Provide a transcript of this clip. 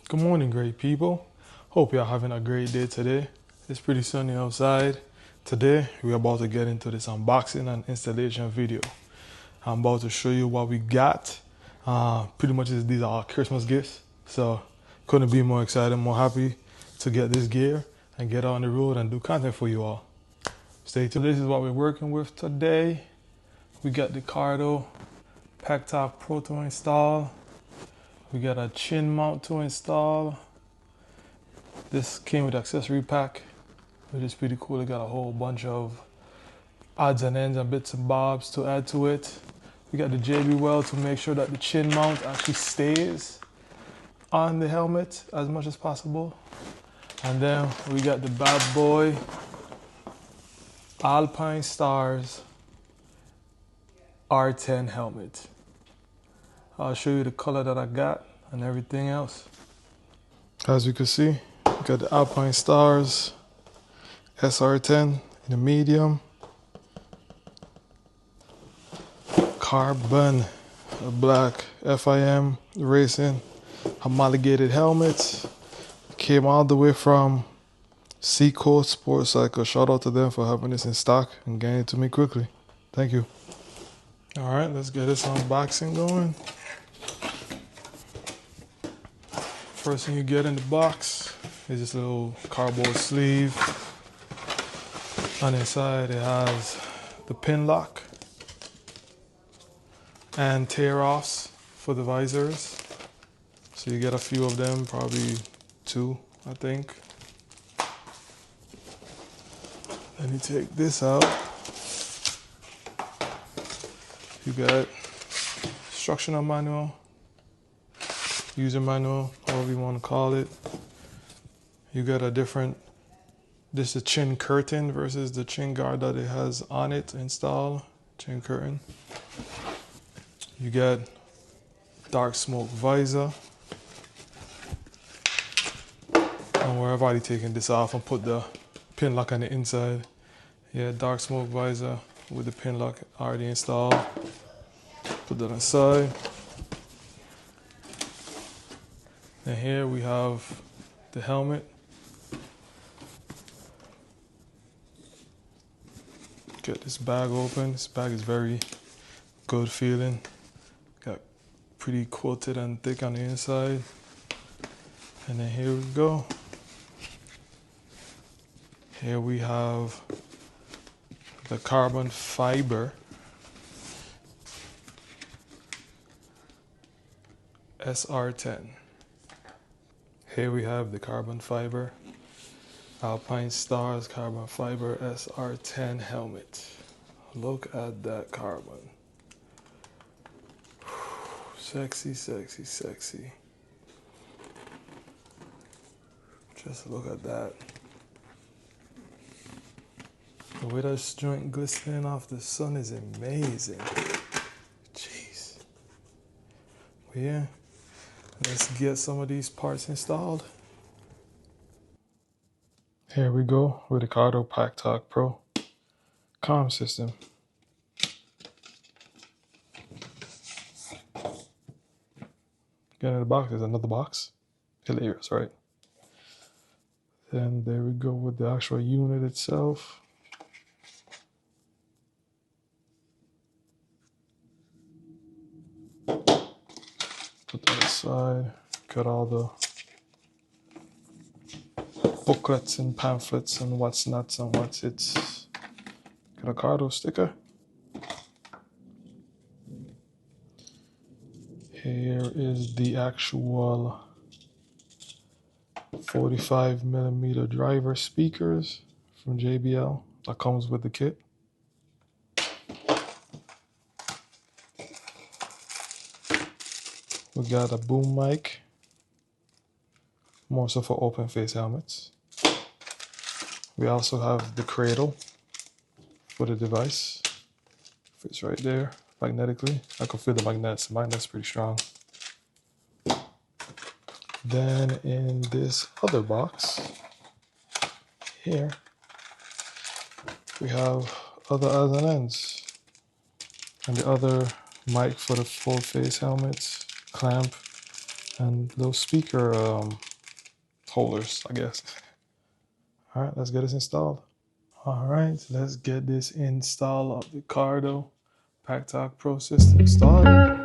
Good morning, great people. Hope you're having a great day today. It's pretty sunny outside. Today, we're about to get into this unboxing and installation video. I'm about to show you what we got. Pretty much these are our Christmas gifts. So, couldn't be more excited, more happy to get this gear and get on the road and do content for you all. Stay tuned. This is what we're working with today. We got the Cardo Pack Top Pro to install. We got a chin mount to install. This came with accessory pack, which is pretty cool. It got a whole bunch of odds and ends and bits and bobs to add to it. We got the JB weld to make sure that the chin mount actually stays on the helmet as much as possible. And then we got the bad boy Alpinestars R10 helmet. I'll show you the color that I got and everything else. As you can see, we got the Alpinestars SR10 in the medium. Carbon black FIM racing homologated helmets. Came all the way from Seacoast Sports Cycle. Shout out to them for having this in stock and getting it to me quickly. Thank you. All right, let's get this unboxing going. First thing you get in the box is this little cardboard sleeve. On the inside it has the pin lock and tear offs for the visors. So you get a few of them, probably 2, I think. Then you take this out. You got instructional manual, user manual, however you want to call it. You got a different, this is the chin curtain versus the chin guard that it has on it installed. Chin curtain. You got dark smoke visor. Don't worry, I've already taken this off and put the pin lock on the inside. Yeah, dark smoke visor with the pin lock already installed. Put that aside. And here we have the helmet. Get this bag open. This bag is very good feeling. Got pretty quilted and thick on the inside. And then here we go. Here we have the carbon fiber SR10. Here we have the carbon fiber Alpinestars carbon fiber SR10 helmet. Look at that carbon. Sexy, sexy, sexy. Just look at that. The way that joint glistening off the sun is amazing. Jeez. But yeah, let's get some of these parts installed. Here we go with the Cardo Pack Talk Pro comm system. Get in the box, there's another box. Hilarious, right? Then there we go with the actual unit itself. Put that aside. Got all the booklets and pamphlets and what's nuts and what's it's. Got a Cardo sticker. Here is the actual 45mm driver speakers from JBL that comes with the kit. We got a boom mic, more so for open face helmets. We also have the cradle for the device. Fits right there magnetically. I can feel the magnets. The magnet's pretty strong. Then in this other box here, we have other odds and ends. And the other mic for the full face helmets, clamp, and those speaker holders, I guess. All right, let's get this installed. All right, let's get this install of the Cardo PackTalk Pro system started.